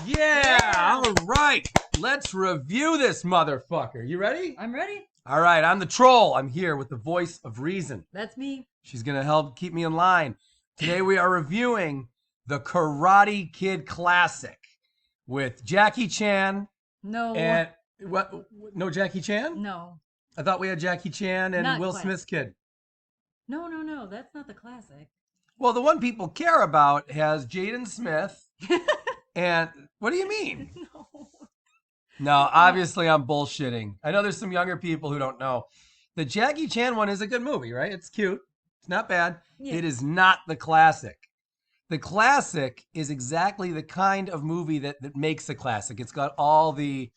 Yeah, all right. Let's review this motherfucker. You ready? I'm ready. All right, I'm the troll. I'm here with the voice of reason. That's me. She's going to help keep me in line. Today we are reviewing the Karate Kid Classic with Jackie Chan. No. And what? No Jackie Chan? No. I thought we had Jackie Chan and Not Will classic. Smith's kid. No. That's not the classic. Well, the one people care about has Jaden Smith. And what do you mean? No, obviously I'm bullshitting. I know there's some younger people who don't know. The Jackie Chan one is a good movie, right? It's cute. It's not bad. Yeah. It is not the classic. The classic is exactly the kind of movie that makes a classic. It's got all the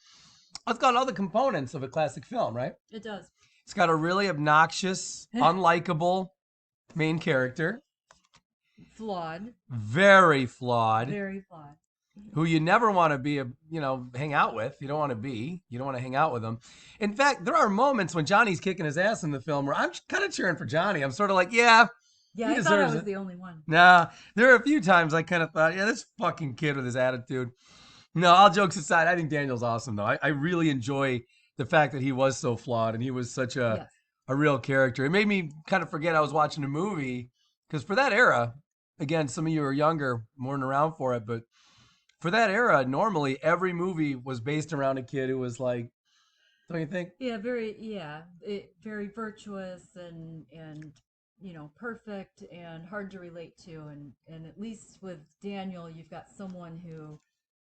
components of a classic film, right? It does. It's got a really obnoxious, unlikable main character. Flawed. Very flawed. Very flawed. Who you never want to be, hang out with. You don't want to hang out with them. In fact, there are moments when Johnny's kicking his ass in the film where I'm kind of cheering for Johnny. I'm sort of like, yeah, I thought I was the only one. Nah, there are a few times I kind of thought, yeah, this fucking kid with his attitude. No, all jokes aside, I think Daniel's awesome, though. I really enjoy the fact that he was so flawed and he was such a real character. It made me kind of forget I was watching a movie, because for that era, again, some of you are younger, weren't around for it, but for that era, normally every movie was based around a kid who was like, don't you think? Yeah, very virtuous and perfect and hard to relate to, and at least with Daniel, you've got someone who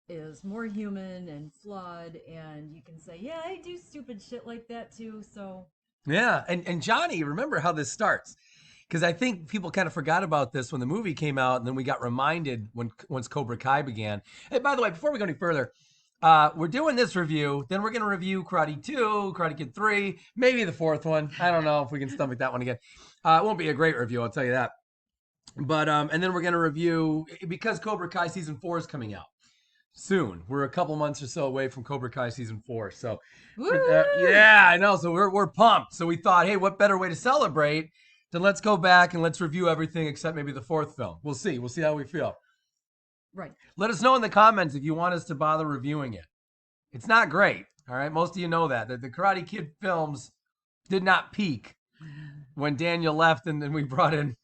is more human and flawed, and you can say, yeah, I do stupid shit like that too. So yeah, and Johnny, remember how this starts. Because I think people kind of forgot about this when the movie came out, and then we got reminded once Cobra Kai began. Hey, by the way, before we go any further, we're doing this review. Then we're going to review Karate 2, Karate Kid 3, maybe the fourth one. I don't know if we can stomach that one again. It won't be a great review, I'll tell you that. But and then we're going to review, because Cobra Kai Season 4 is coming out soon. We're a couple months or so away from Cobra Kai Season 4. So, yeah, I know. So we're pumped. So we thought, hey, what better way to celebrate? Then let's go back and let's review everything except maybe the fourth film. We'll see. We'll see how we feel. Right. Let us know in the comments if you want us to bother reviewing it. It's not great. All right. Most of you know that the Karate Kid films did not peak when Daniel left and then we brought in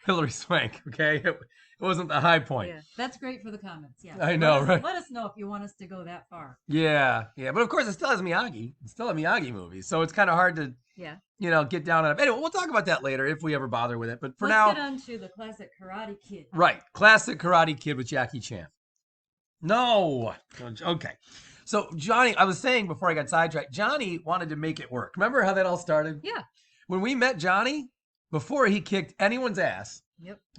Hilary Swank. Okay. It wasn't the high point. Yeah, that's great for the comments. Yeah. I know, right? Let us know if you want us to go that far. Yeah. But of course, it still has Miyagi. It's still a Miyagi movie. So it's kind of hard to, get down on it. Anyway, we'll talk about that later if we ever bother with it. But for now, let's get on to the classic Karate Kid. Right. Classic Karate Kid with Jackie Chan. No. Okay. So Johnny, I was saying before I got sidetracked, Johnny wanted to make it work. Remember how that all started? Yeah. When we met Johnny, before he kicked anyone's ass,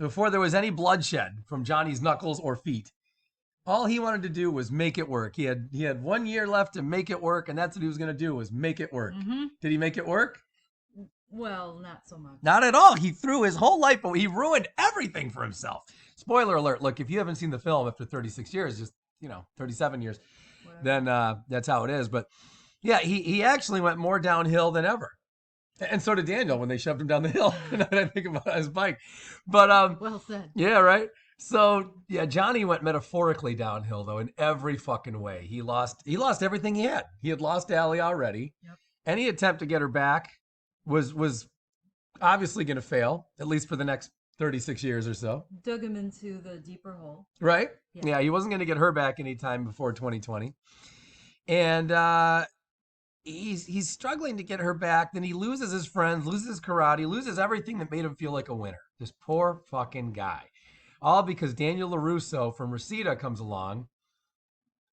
before there was any bloodshed from Johnny's knuckles or feet, all he wanted to do was make it work. He had 1 year left to make it work, and that's what he was going to do, was make it work. Mm-hmm. Did he make it work? Well, not so much. Not at all. He threw his whole life away. He ruined everything for himself. Spoiler alert. Look, if you haven't seen the film after 36 years, just, 37 years, then that's how it is. But yeah, he actually went more downhill than ever. And so did Daniel when they shoved him down the hill. And I think about his bike. But well said. Yeah, right. So yeah, Johnny went metaphorically downhill though in every fucking way. He lost everything he had. He had lost Allie already. Yep. Any attempt to get her back was obviously going to fail, at least for the next 36 years or so. Dug him into the deeper hole. Right? Yeah, he wasn't going to get her back anytime before 2020. And he's struggling to get her back. Then he loses his friends, loses his karate, loses everything that made him feel like a winner. This poor fucking guy. All because Daniel Larusso from Reseda comes along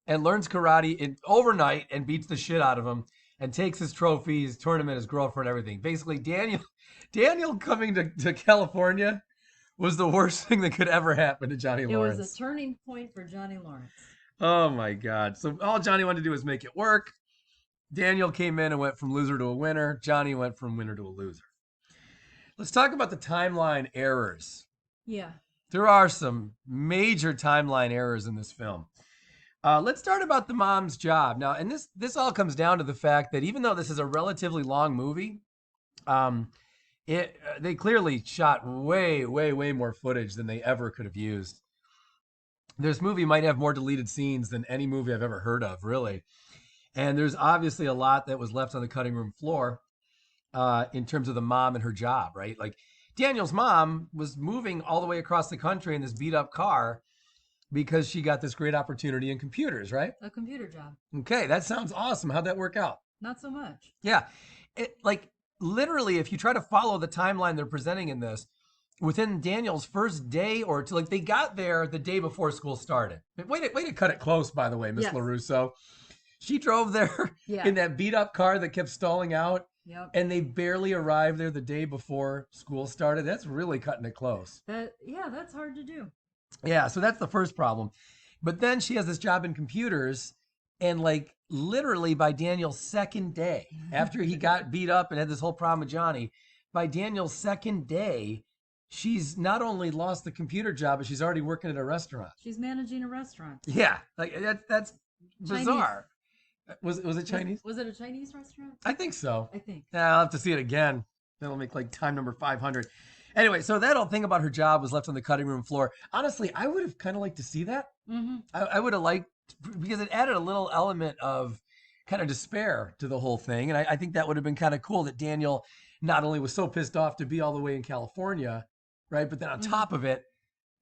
and learns karate overnight and beats the shit out of him and takes his trophy, his tournament, his girlfriend, everything. Basically, Daniel coming to California was the worst thing that could ever happen to Johnny Lawrence. It was a turning point for Johnny Lawrence. Oh, my God. So all Johnny wanted to do was make it work. Daniel came in and went from loser to a winner. Johnny went from winner to a loser. Let's talk about the timeline errors. Yeah. There are some major timeline errors in this film. Let's start about the mom's job. Now, and this all comes down to the fact that even though this is a relatively long movie, they clearly shot way more footage than they ever could have used. This movie might have more deleted scenes than any movie I've ever heard of, really. And there's obviously a lot that was left on the cutting room floor in terms of the mom and her job, right? Like Daniel's mom was moving all the way across the country in this beat up car because she got this great opportunity in computers, right? A computer job. Okay, that sounds awesome. How'd that work out? Not so much. Yeah. Like literally, if you try to follow the timeline they're presenting in this, within Daniel's first day or two, like they got there the day before school started. Way to cut it close, by the way, Miss Yes. Larusso. She drove there in that beat up car that kept stalling out. Yep. And they barely arrived there the day before school started. That's really cutting it close. That's hard to do. Yeah, so that's the first problem. But then she has this job in computers, and like literally by Daniel's second day, after he got beat up and had this whole problem with Johnny, by Daniel's second day, she's not only lost the computer job, but she's already working at a restaurant. She's managing a restaurant. Yeah, like that's bizarre. Was it Chinese? Was it a Chinese restaurant? I think so. I think. Yeah, I'll have to see it again. That'll make like time number 500. Anyway, so that whole thing about her job was left on the cutting room floor. Honestly, I would have kind of liked to see that. Mm-hmm. I would have liked, because it added a little element of kind of despair to the whole thing. And I think that would have been kind of cool that Daniel not only was so pissed off to be all the way in California, right? But then on top of it,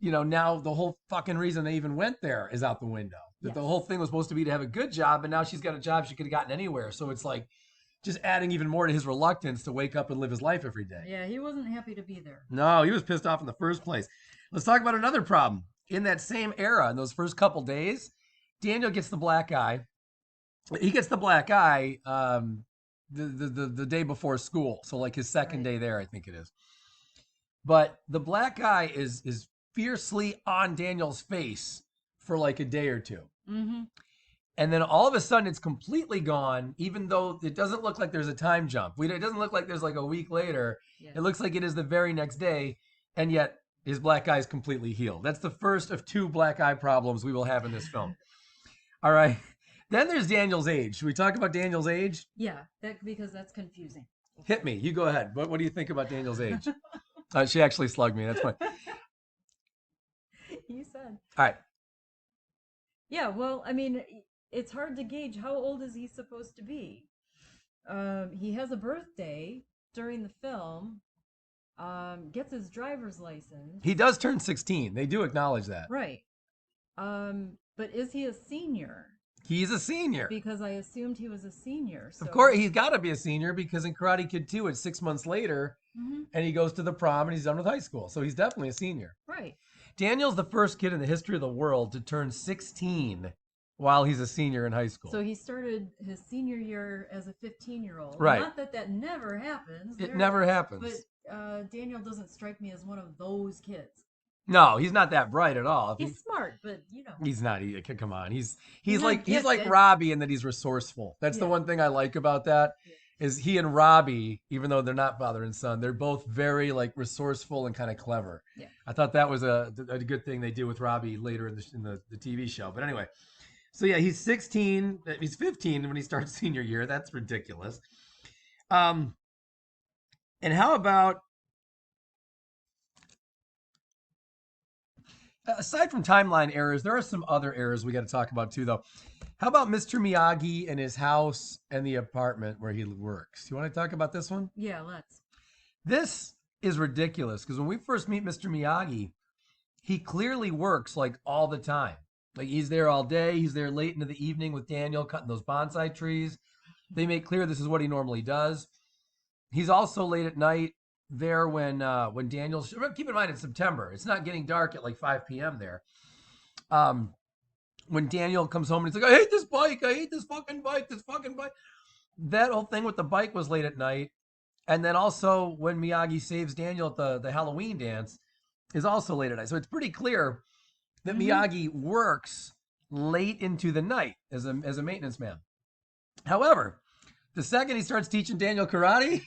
you know, now the whole fucking reason they even went there is out the window. That the whole thing was supposed to be to have a good job, and now she's got a job she could have gotten anywhere. So it's like just adding even more to his reluctance to wake up and live his life every day. Yeah, he wasn't happy to be there. No, he was pissed off in the first place. Let's talk about another problem. In that same era, in those first couple days, Daniel gets the black eye. He gets the black eye the day before school. So like his second day there, I think it is. But the black eye is fiercely on Daniel's face for like a day or two. Mm-hmm. And then all of a sudden it's completely gone, even though it doesn't look like there's a time jump. It doesn't look like there's like a week later. Yeah. It looks like it is the very next day. And yet his black eye is completely healed. That's the first of two black eye problems we will have in this film. All right. Then there's Daniel's age. Should we talk about Daniel's age? Yeah, because that's confusing. Hit me. You go ahead. What do you think about Daniel's age? She actually slugged me. That's fine. You said. All right. Yeah, well, I mean, it's hard to gauge how old is he supposed to be. He has a birthday during the film, gets his driver's license. He does turn 16. They do acknowledge that. Right. But is he a senior? He's a senior. Because I assumed he was a senior. So. Of course, he's got to be a senior because in Karate Kid 2, it's 6 months later, and he goes to the prom and he's done with high school. So he's definitely a senior. Right. Daniel's the first kid in the history of the world to turn 16 while he's a senior in high school. So he started his senior year as a 15-year-old. Right. Not that never happens. It never happens. But Daniel doesn't strike me as one of those kids. No, he's not that bright at all. He's smart, but you know. He's not. Come on. He's like Robbie in that he's resourceful. That's the one thing I like about that. Is he and Robbie, even though they're not father and son, they're both very like resourceful and kind of clever. Yeah. I thought that was a good thing they did with Robbie later in the TV show. But anyway, so yeah, he's 16. He's 15 when he starts senior year. That's ridiculous. And how about, aside from timeline errors, there are some other errors we got to talk about too, though. How about Mr. Miyagi and his house and the apartment where he works? You want to talk about this one? Yeah, let's. This is ridiculous because when we first meet Mr. Miyagi, he clearly works like all the time. Like he's there all day. He's there late into the evening with Daniel cutting those bonsai trees. They make clear this is what he normally does. He's also late at night there when Daniel, keep in mind it's September. It's not getting dark at like 5 p.m. there. When Daniel comes home and he's like, I hate this bike. I hate this fucking bike. That whole thing with the bike was late at night. And then also when Miyagi saves Daniel at the Halloween dance is also late at night. So it's pretty clear that Miyagi works late into the night as a maintenance man. However, the second he starts teaching Daniel karate,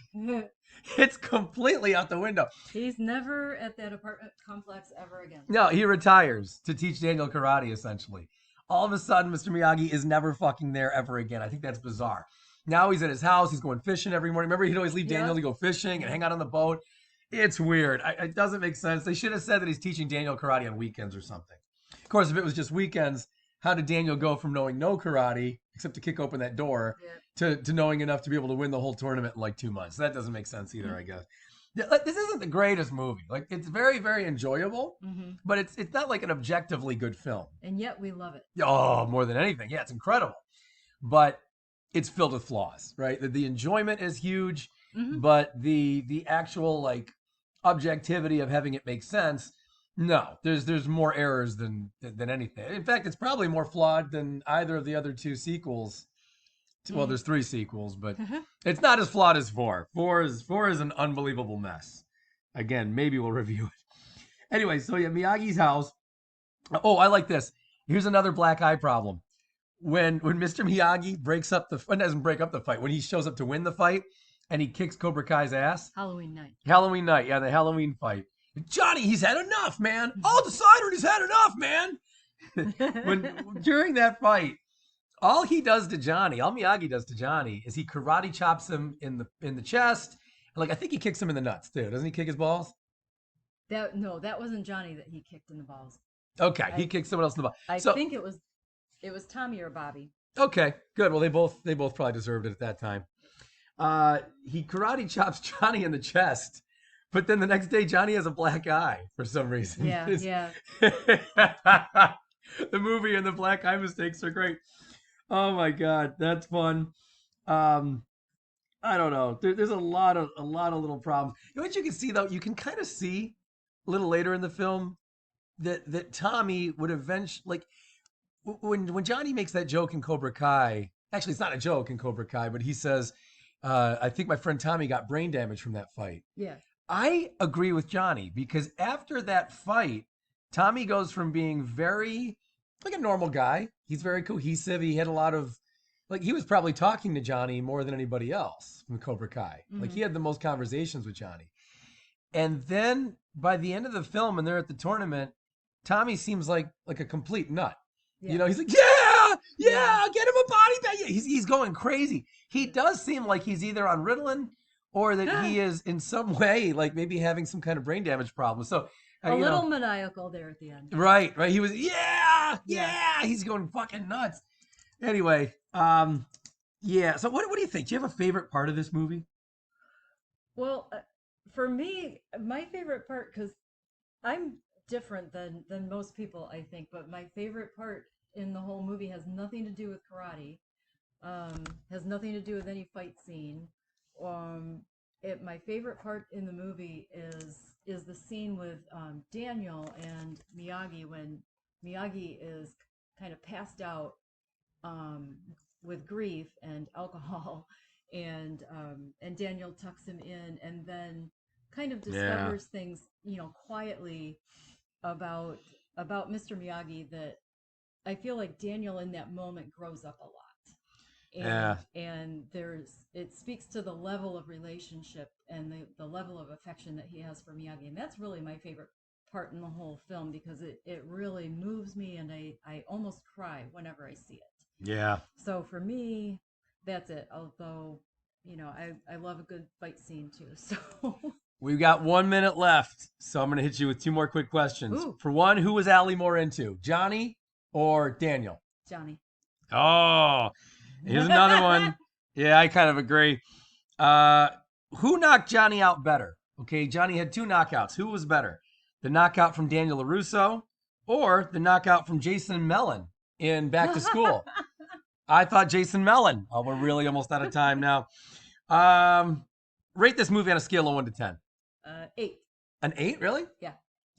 it's completely out the window. He's never at that apartment complex ever again. No, he retires to teach Daniel karate, essentially. All of a sudden, Mr. Miyagi is never fucking there ever again. I think that's bizarre. Now he's at his house. He's going fishing every morning. Remember, he'd always leave Daniel to go fishing and hang out on the boat. It's weird. It doesn't make sense. They should have said that he's teaching Daniel karate on weekends or something. course, if it was just weekends, how did Daniel go from knowing no karate, except to kick open that door, to knowing enough to be able to win the whole tournament in like 2 months? That doesn't make sense either, I guess. This isn't the greatest movie. Like, it's very, very enjoyable, but it's not like an objectively good film. And yet we love it. Oh, more than anything. Yeah, it's incredible. But it's filled with flaws, right? The enjoyment is huge, but the actual like objectivity of having it make sense, no. There's more errors than anything. In fact, it's probably more flawed than either of the other 2 sequels. Well, there's 3 sequels, but it's not as flawed as 4. 4 is an unbelievable mess. Again, maybe we'll review it. Anyway, so yeah, Miyagi's house. Oh, I like this. Here's another black eye problem. When Mr. Miyagi doesn't break up the fight, when he shows up to win the fight and he kicks Cobra Kai's ass. Halloween night, yeah, the Halloween fight. Johnny, he's had enough, man. I'll decide when he's had enough, man. During that fight, all Miyagi does to Johnny is he karate chops him in the chest. Like, I think he kicks him in the nuts too. Doesn't he kick his balls? That wasn't Johnny that he kicked in the balls. Okay, he kicked someone else in the balls. I think it was Tommy or Bobby. Okay, good. Well, they both probably deserved it at that time. He karate chops Johnny in the chest, but then the next day Johnny has a black eye for some reason. Yeah. The movie and the black eye mistakes are great. Oh my God, that's fun. I don't know. There's a lot of little problems. You know what you can see though? You can kind of see a little later in the film that Tommy would eventually, like, when Johnny makes that joke in Cobra Kai. Actually, it's not a joke in Cobra Kai, but he says, I think my friend Tommy got brain damage from that fight. Yeah. I agree with Johnny, because after that fight, Tommy goes from being very like a normal guy. He's very cohesive. He had a lot of, like, he was probably talking to Johnny more than anybody else from Cobra Kai. Like, he had the most conversations with Johnny. And then by the end of the film, and they're at the tournament, Tommy seems like a complete nut. Yeah. You know, he's like, yeah, get him a body bag. Yeah, he's going crazy. He does seem like he's either on Ritalin or that he is in some way, like, maybe having some kind of brain damage problem. So a little maniacal there at the end. Right. He was, he's going fucking nuts. Anyway, yeah. So what do you think? Do you have a favorite part of this movie? Well, for me, my favorite part, because I'm different than most people, I think, but my favorite part in the whole movie has nothing to do with karate, has nothing to do with any fight scene. My favorite part in the movie is the scene with Daniel and Miyagi, when Miyagi is kind of passed out with grief and alcohol, and Daniel tucks him in, and then kind of discovers things, quietly about Mr. Miyagi, that I feel like Daniel in that moment grows up a lot. And it speaks to the level of relationship and the level of affection that he has for Miyagi. And that's really my favorite part in the whole film, because it really moves me, and I almost cry whenever I see it. Yeah. So for me, that's it. Although, I love a good fight scene too. So we've got 1 minute left. So I'm going to hit you with 2 more quick questions. Ooh. For one, who was Allie more into, Johnny or Daniel? Johnny. Oh, here's another one. Yeah, I kind of agree. Who knocked Johnny out better? Okay, Johnny had 2 knockouts. Who was better? The knockout from Daniel Larusso or the knockout from Jason Mellon in Back to School? I thought Jason Mellon. Oh, we're really almost out of time now. Rate this movie on a scale of 1 to 10. 8. An 8, really?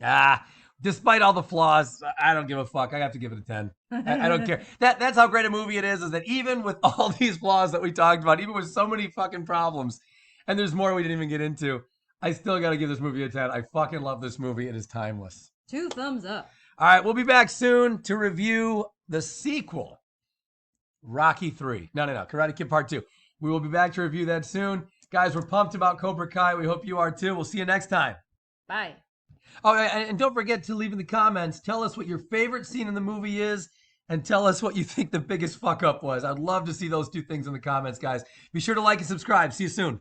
Yeah. Despite all the flaws, I don't give a fuck. I have to give it a 10. I don't care. That's how great a movie it is that even with all these flaws that we talked about, even with so many fucking problems, and there's more we didn't even get into, I still got to give this movie a 10. I fucking love this movie. It is timeless. 2 thumbs up. All right, we'll be back soon to review the sequel, Rocky 3. No, Karate Kid Part 2. We will be back to review that soon. Guys, we're pumped about Cobra Kai. We hope you are too. We'll see you next time. Bye. Oh, and don't forget to leave in the comments. Tell us what your favorite scene in the movie is, and tell us what you think the biggest fuck up was. I'd love to see those 2 things in the comments, guys. Be sure to like and subscribe. See you soon.